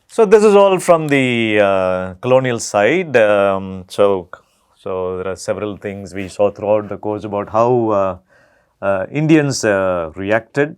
So this is all from the colonial side. So there are several things we saw throughout the course about how Indians reacted.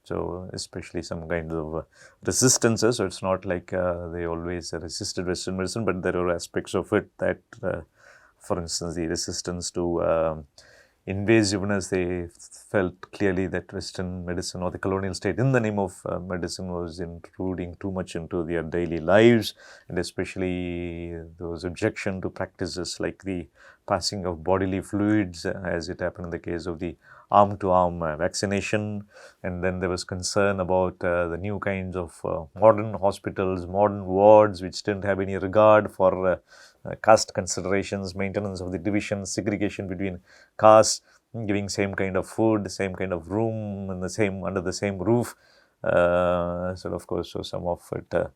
So especially some kind of resistances. So it's not like they always resisted Western medicine, but there are aspects of it that, for instance, the resistance to invasiveness, they felt clearly that Western medicine or the colonial state in the name of medicine was intruding too much into their daily lives, and especially there was objection to practices like the passing of bodily fluids as it happened in the case of the arm-to-arm vaccination. And then there was concern about the new kinds of modern hospitals, modern wards which didn't have any regard for caste considerations, maintenance of the division, segregation between castes, giving same kind of food, same kind of room, and the same under the same roof. So of course, so some of it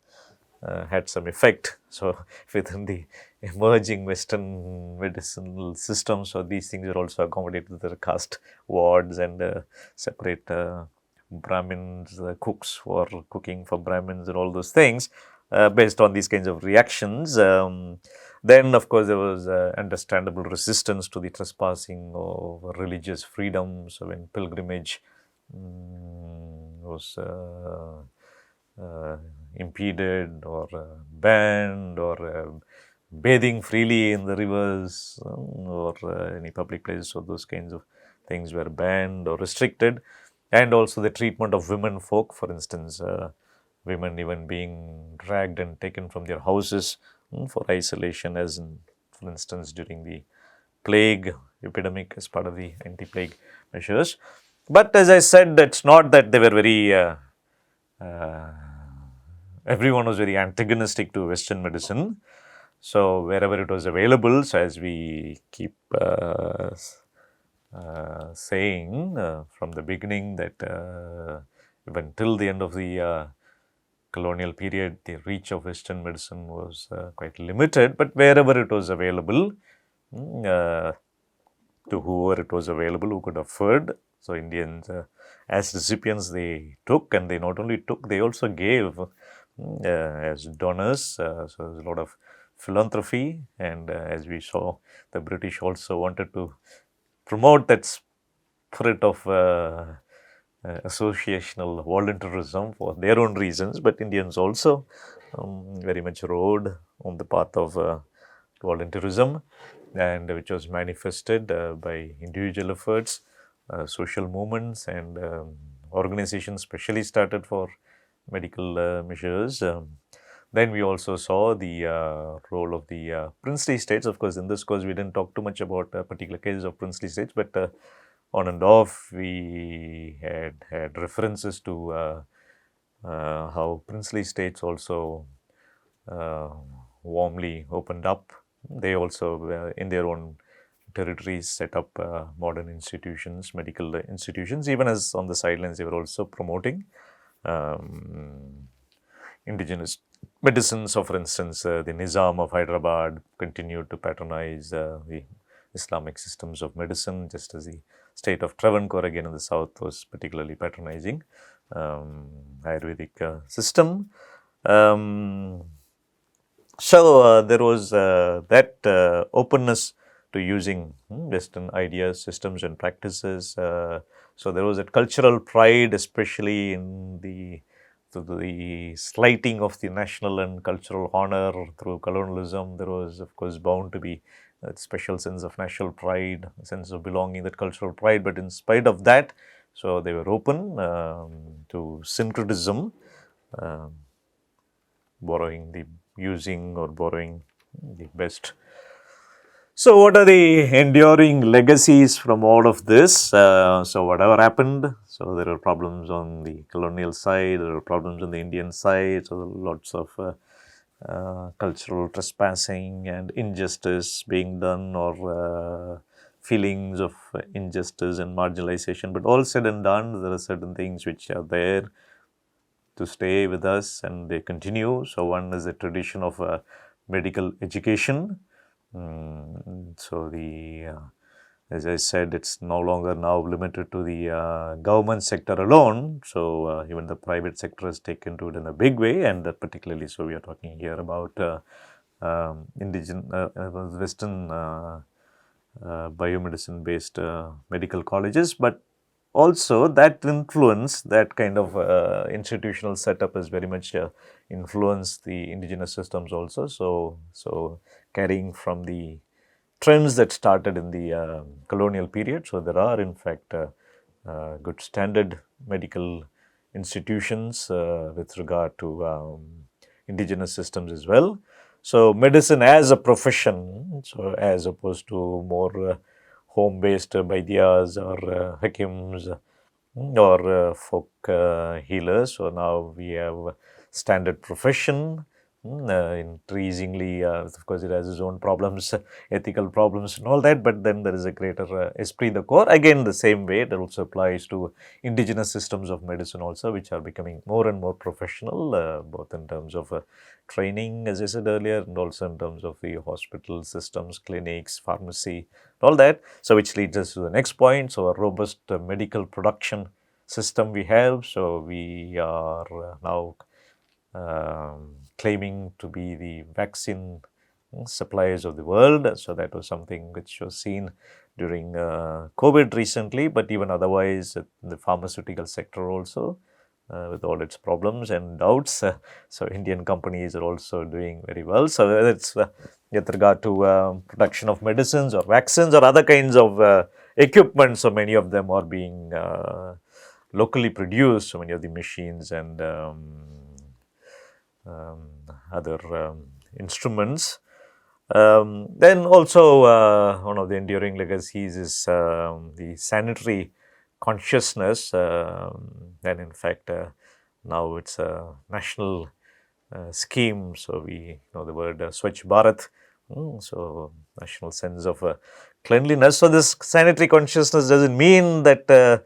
had some effect. So within the emerging Western medicinal system, so these things are also accommodated with the caste wards and separate Brahmins, cooks for cooking for Brahmins and all those things. Based on these kinds of reactions. Then, of course, there was understandable resistance to the trespassing of religious freedoms when pilgrimage was impeded or banned, or bathing freely in the rivers or any public places. So those kinds of things were banned or restricted. And also the treatment of women folk, for instance, women even being dragged and taken from their houses for isolation, as for instance during the plague epidemic as part of the anti-plague measures. But as I said, it's not that they were very everyone was very antagonistic to Western medicine. So wherever it was available, so as we keep saying from the beginning that even till the end of the colonial period, the reach of Western medicine was quite limited, but wherever it was available, to whoever it was available who could afford. So Indians, as recipients, they took, and they not only took, they also gave as donors. So there's a lot of philanthropy, and as we saw, the British also wanted to promote that spirit of associational volunteerism for their own reasons, but Indians also very much rode on the path of volunteerism, and which was manifested by individual efforts, social movements, and organizations specially started for medical measures. Then we also saw the role of the princely states. Of course, in this course, we didn't talk too much about particular cases of princely states, but on and off, we had references to how princely states also warmly opened up. They also, in their own territories, set up modern institutions, medical institutions, even as on the sidelines, they were also promoting indigenous medicine. So, for instance, the Nizam of Hyderabad continued to patronize the Islamic systems of medicine, just as the state of Travancore, again in the south, was particularly patronizing Ayurvedic system. So there was that openness to using Western ideas, systems, and practices. So there was that cultural pride, especially in the slighting of the national and cultural honor through colonialism. There was, of course, bound to be that special sense of national pride, a sense of belonging, that cultural pride. But in spite of that, so they were open to syncretism, using or borrowing the best. So what are the enduring legacies from all of this? So whatever happened, so there are problems on the colonial side, there are problems on the Indian side, so lots of cultural trespassing and injustice being done, or feelings of injustice and marginalization. But all said and done, there are certain things which are there to stay with us, and they continue. So one is the tradition of medical education. So the as I said, it's no longer now limited to the government sector alone. So even the private sector has taken to it in a big way, and particularly, so we are talking here about Western biomedicine-based medical colleges, but also that influence, that kind of institutional setup has very much influenced the indigenous systems also. So carrying from the trends that started in the colonial period. So there are in fact good standard medical institutions with regard to indigenous systems as well. So medicine as a profession, so as opposed to more home-based Vaidyas or Hakims or folk healers. So now we have standard profession. Increasingly, of course, it has its own problems, ethical problems and all that, but then there is a greater esprit de corps. Again, the same way, that also applies to indigenous systems of medicine also, which are becoming more and more professional, both in terms of training, as I said earlier, and also in terms of the hospital systems, clinics, pharmacy, all that. So which leads us to the next point. So a robust medical production system we have. So we are now claiming to be the vaccine suppliers of the world. So that was something which was seen during COVID recently, but even otherwise the pharmaceutical sector also, with all its problems and doubts. So Indian companies are also doing very well. So whether it's with regard to production of medicines or vaccines or other kinds of equipment, so many of them are being locally produced, so many of the machines and other instruments. Then also one of the enduring legacies is the sanitary consciousness. And in fact, now it's a national scheme. So we know the word Swachh Bharat. So national sense of cleanliness. So this sanitary consciousness doesn't mean that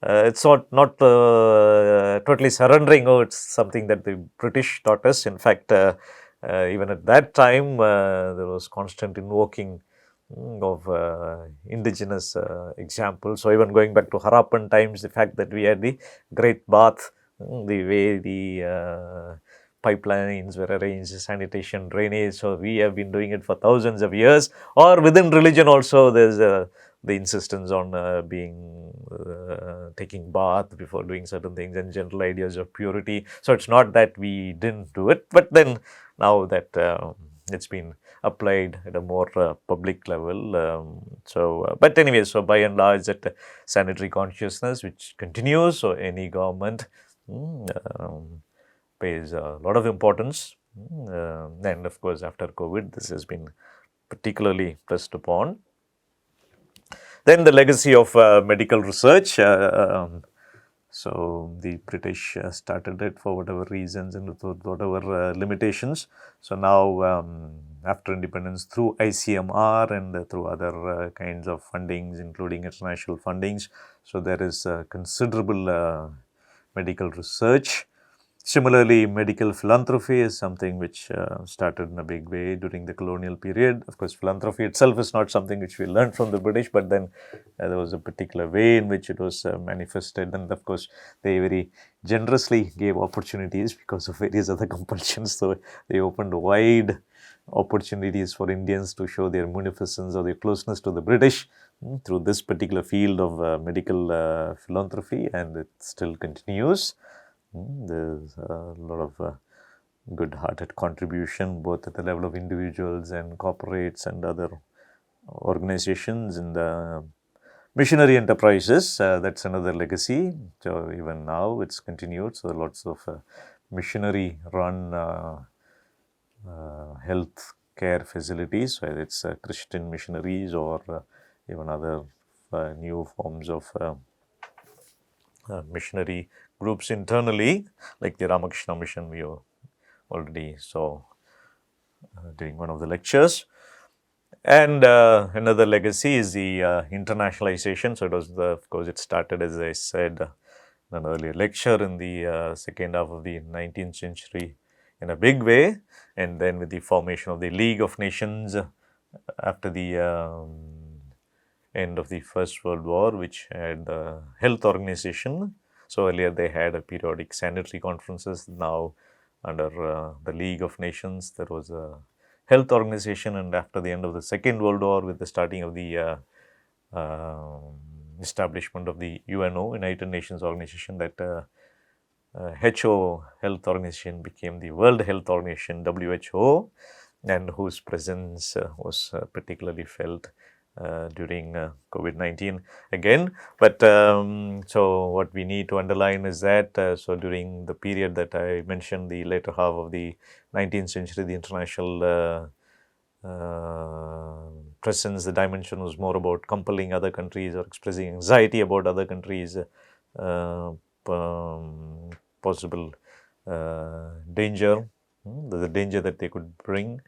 it's not totally surrendering. Oh, it's something that the British taught us. In fact, even at that time, there was constant invoking of indigenous examples. So even going back to Harappan times, the fact that we had the great bath, the way the pipelines were arranged, sanitation, drainage. So we have been doing it for thousands of years. Or within religion also, there's the insistence on taking bath before doing certain things and general ideas of purity. So it's not that we didn't do it, but then now that it's been applied at a more public level. But anyway, so by and large, that sanitary consciousness which continues. So any government pays a lot of importance. And of course, after COVID, this has been particularly pressed upon. Then the legacy of medical research. So the British started it for whatever reasons and with whatever limitations. So now after independence, through ICMR and through other kinds of fundings, including international fundings, so there is considerable medical research. Similarly, medical philanthropy is something which started in a big way during the colonial period. Of course, philanthropy itself is not something which we learned from the British, but then there was a particular way in which it was manifested. And of course, they very generously gave opportunities because of various other compulsions. So they opened wide opportunities for Indians to show their munificence or their closeness to the British through this particular field of medical philanthropy, and it still continues. There's a lot of good-hearted contribution both at the level of individuals and corporates and other organizations and missionary enterprises. That's another legacy. So even now it's continued. So lots of missionary-run health care facilities, whether it's Christian missionaries or even other new forms of missionary groups internally, like the Ramakrishna Mission we already saw during one of the lectures. And another legacy is the internationalization. So it was of course, it started, as I said in an earlier lecture, in the second half of the 19th century in a big way, and then with the formation of the League of Nations after the end of the First World War, which had the health organization. So earlier they had periodic sanitary conferences. Now under the League of Nations, there was a health organization, and after the end of the Second World War, with the starting of the establishment of the UNO, United Nations Organization, that HO, Health Organization, became the World Health Organization, WHO, and whose presence was particularly felt during COVID-19 again. But so what we need to underline is that so during the period that I mentioned, the later half of the 19th century, the international presence, the dimension was more about compelling other countries or expressing anxiety about other countries, possible danger, the danger that they could bring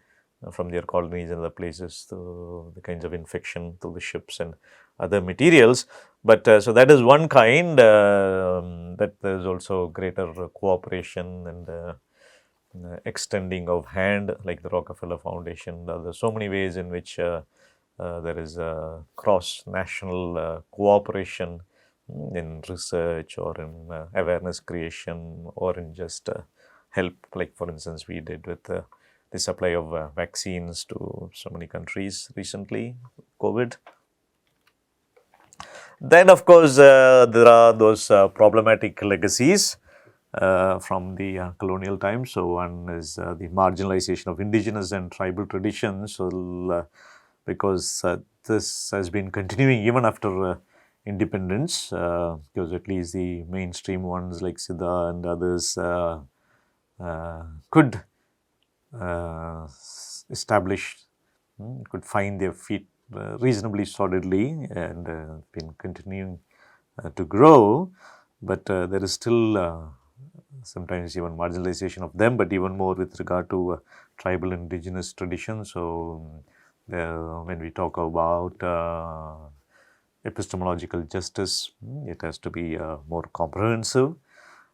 from their colonies and other places, to the kinds of infection to the ships and other materials. But so that is one kind, that there is also greater cooperation and extending of hand, like the Rockefeller Foundation. There are so many ways in which there is cross-national cooperation in research or in awareness creation or in just help, like for instance we did with the supply of vaccines to so many countries recently, COVID. Then of course there are those problematic legacies from the colonial times. So one is the marginalization of indigenous and tribal traditions. So because this has been continuing even after independence, because at least the mainstream ones like Siddha and others could establish, could find their feet reasonably solidly, and been continuing to grow. But there is still sometimes even marginalization of them, but even more with regard to tribal indigenous traditions. So when we talk about epistemological justice, it has to be more comprehensive.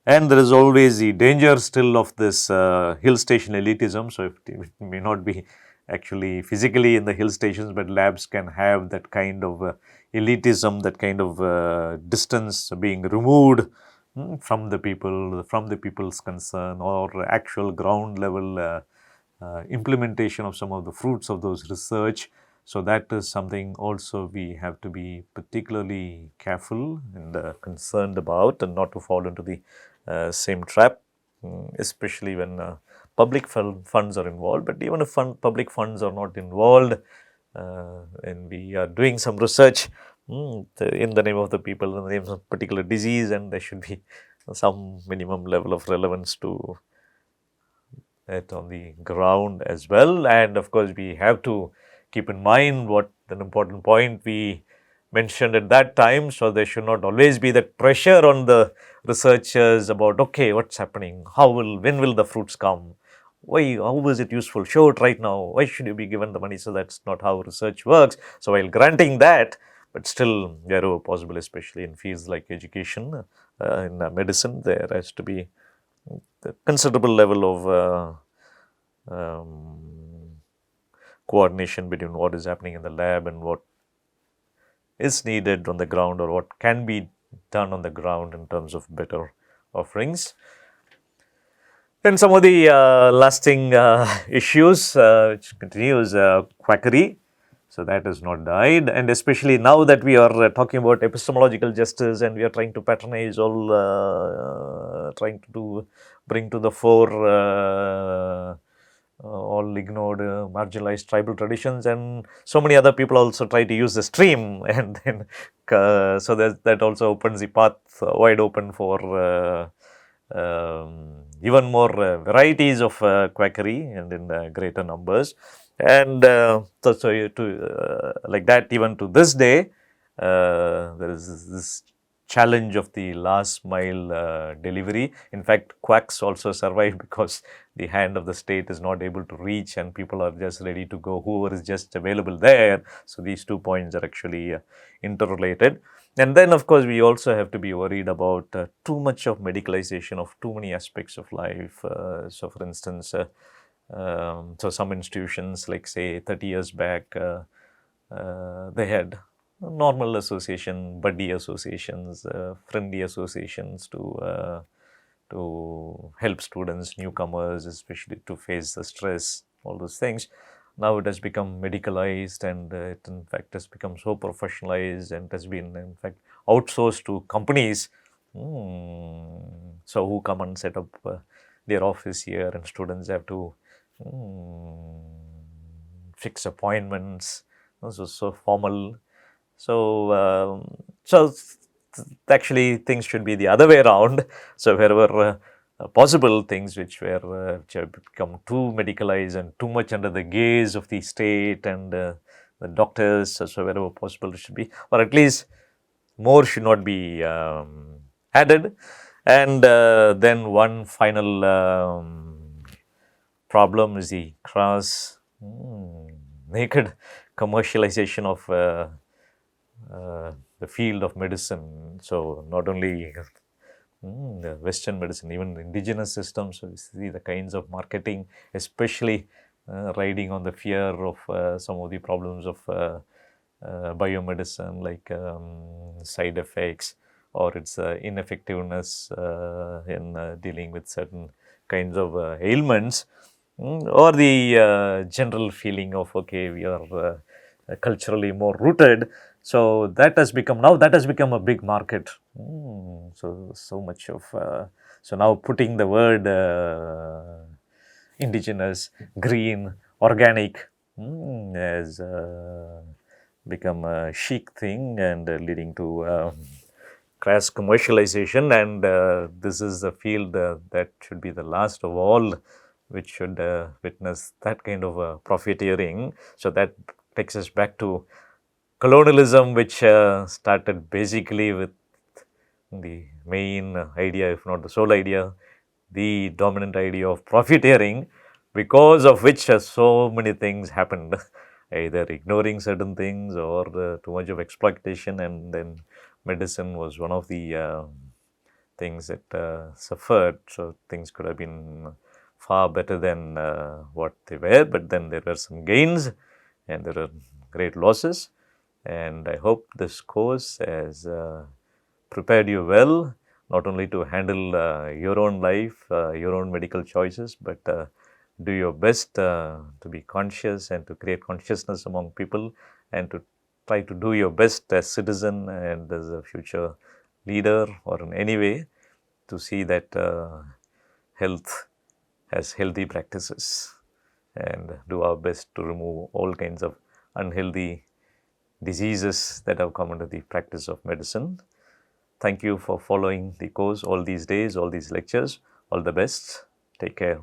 And there is always the danger still of this hill station elitism. So it may not be actually physically in the hill stations, but labs can have that kind of elitism, that kind of distance being removed from the people, from the people's concern, or actual ground level implementation of some of the fruits of those research. So that is something also we have to be particularly careful and concerned about, and not to fall into the same trap, especially when public funds are involved. But even if public funds are not involved, and we are doing some research in the name of the people, in the name of a particular disease, and there should be some minimum level of relevance to it on the ground as well. And of course, we have to keep in mind what an important point we mentioned at that time. So there should not always be that pressure on the researchers about, okay, what's happening? When will the fruits come? Why, how is it useful? Show it right now. Why should you be given the money? So that's not how research works. So while granting that, but still, wherever possible, especially in fields like education, in medicine, there has to be a considerable level of coordination between what is happening in the lab and what is needed on the ground, or what can be done on the ground in terms of better offerings. Then some of the lasting issues which continues, quackery. So that has not died, and especially now that we are talking about epistemological justice, and we are trying to patronize all, trying to bring to the fore all ignored, marginalized tribal traditions, and so many other people also try to use the stream, and then so that also opens the path wide open for even more varieties of quackery, and in greater numbers. And like that, even to this day, there is this challenge of the last mile delivery. In fact, quacks also survive because the hand of the state is not able to reach, and people are just ready to go, whoever is just available there. So these 2 points are actually interrelated. And then of course, we also have to be worried about too much of medicalization of too many aspects of life. So for instance, so some institutions, like say 30 years back, they had normal association, buddy associations, friendly associations to help students, newcomers, especially to face the stress, all those things. Now it has become medicalized, and it in fact has become so professionalized and has been in fact outsourced to companies. So who come and set up their office here, and students have to fix appointments. So formal. So actually things should be the other way around. So wherever possible, things which have become too medicalized and too much under the gaze of the state and the doctors, so wherever possible it should be, or at least more should not be added. And then one final problem is the crass, naked commercialization of the field of medicine. So not only the Western medicine, even indigenous systems. So you see the kinds of marketing, especially riding on the fear of some of the problems of biomedicine, like side effects or its ineffectiveness in dealing with certain kinds of ailments, or the general feeling of, okay, we are culturally more rooted. So that has become, now that has become a big market. So much of, so now putting the word indigenous, green, organic has become a chic thing, and leading to crass commercialization. And this is a field that should be the last of all, which should witness that kind of profiteering. So that takes us back to colonialism, which started basically with the main idea, if not the sole idea, the dominant idea of profiteering, because of which so many things happened, either ignoring certain things or too much of exploitation. And then medicine was one of the things that suffered. So things could have been far better than what they were, but then there were some gains and there were great losses. And I hope this course has prepared you well, not only to handle your own life, your own medical choices, but do your best to be conscious and to create consciousness among people, and to try to do your best as citizen and as a future leader, or in any way to see that health has healthy practices, and do our best to remove all kinds of unhealthy diseases that have come under the practice of medicine. Thank you for following the course all these days, all these lectures. All the best. Take care.